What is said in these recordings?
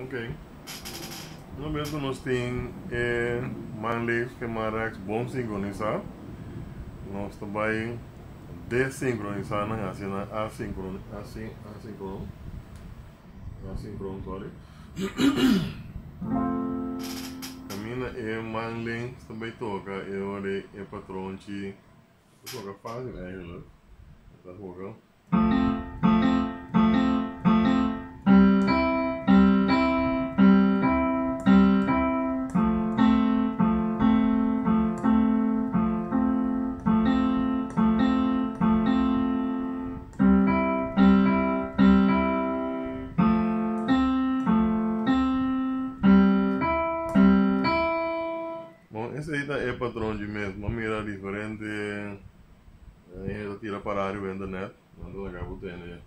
Ok. No mesmo nós temos maneiras que maracas bom sincronizar. Nós também desincronizar assim assíncrono, sorry. Camina manlink também toca patrão que toca fácil eigenlijk. Dat hoor wel. Esse aí é padrão de mesmo, uma mira diferente, ele tira para a área da net, manda legal o tênis.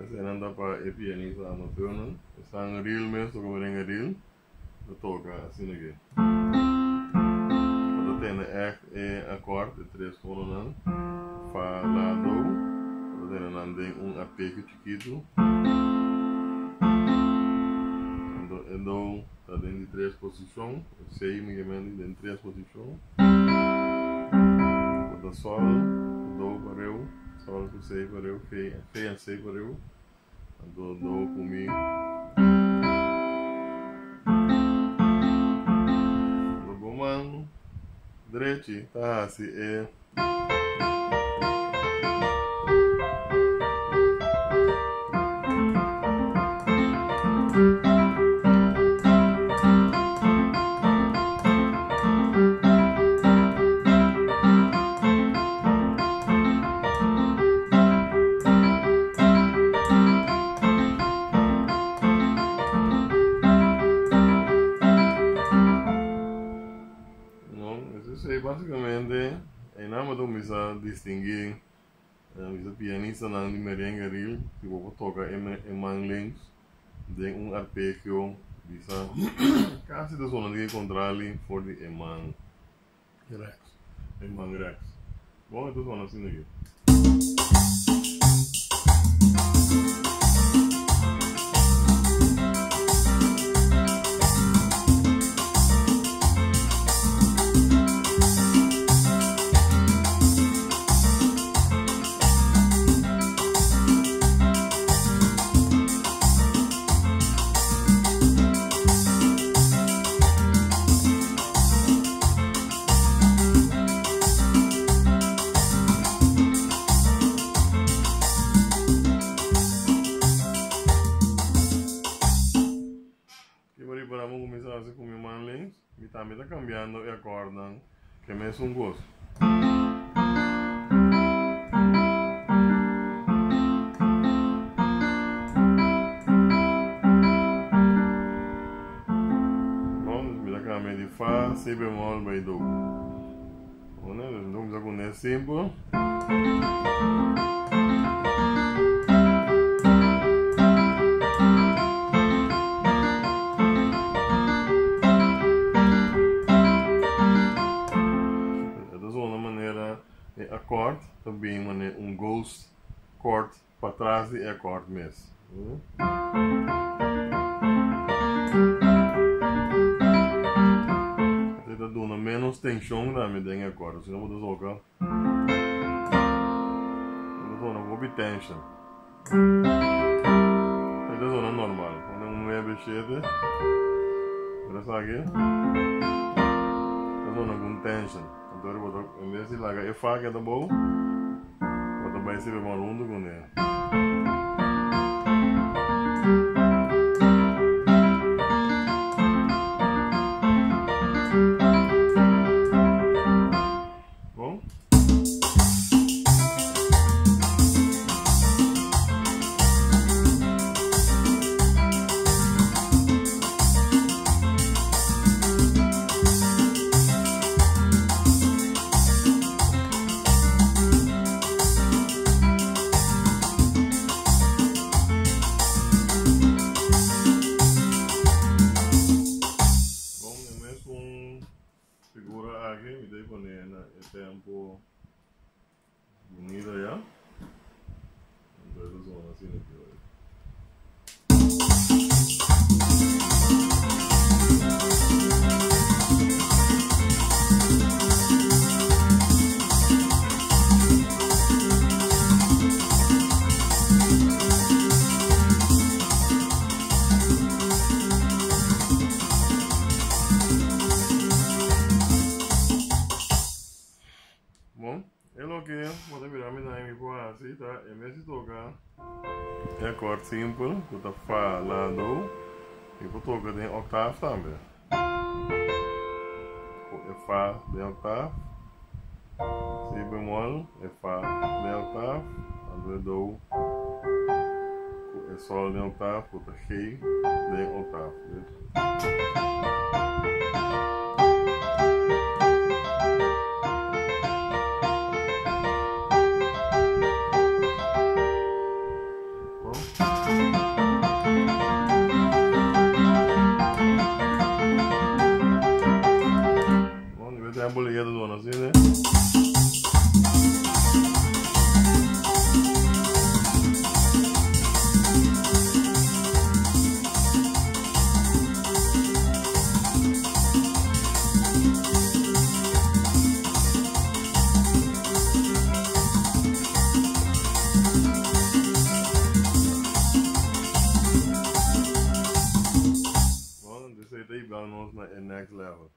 Esse aí anda para o pianista no turno, está em reel mesmo, toca merengue reel, eu toca assim aqui. Quando tem acorde, três colunas, Fá, Lá, Dó, quando tem arpegio chiquito. Então, está dentro de três posições, sei minimamente dentro de três posições. Quando sol, do para eu, sol com sei para eu, fé sei para eu, do comigo. Do comando, direito, tá assim, basicamente, em nome do misa distinguir o pianista na merengue reel, que vou tocar em manlings, de arpegio, bisa quase da zona de contrali for de man rex, man rex. Bom, então vamos assim aqui. Vamos começar assim com meu manlings, e também está cambiando e acordam, que me é um gosto. Vamos me dar de Fá, Si bemol, Bei, Dó. Vamos começar com esse simples. Acorde, também ghost chord para trás e acorde mesmo. Você está dando menos tensão da me tem acorde, senão vou tocar. Vou dar uma tension. É da zona normal, quando leve cheio, olha aqui, da zona com tension. Então eu vou, em vez de largar a faca da boa, vou também se bemol com ele. Bom? Figura aqui, me dei com ele, é um pouco bonita já. Então, zona assim aqui hoje. Bom, é o que vou virar minha nome para assim, tá? É mesmo tocar. É acorde simples, que tá Fá, Lá, Do. E vou tocar em octavo também. É Fá, de octavo. Si bemol, é Fá, de octavo. Quando é Do, é Sol de octavo, que tá Rei, de octavo. Tem a boleia do dono assim, né? Bom, this is the next level.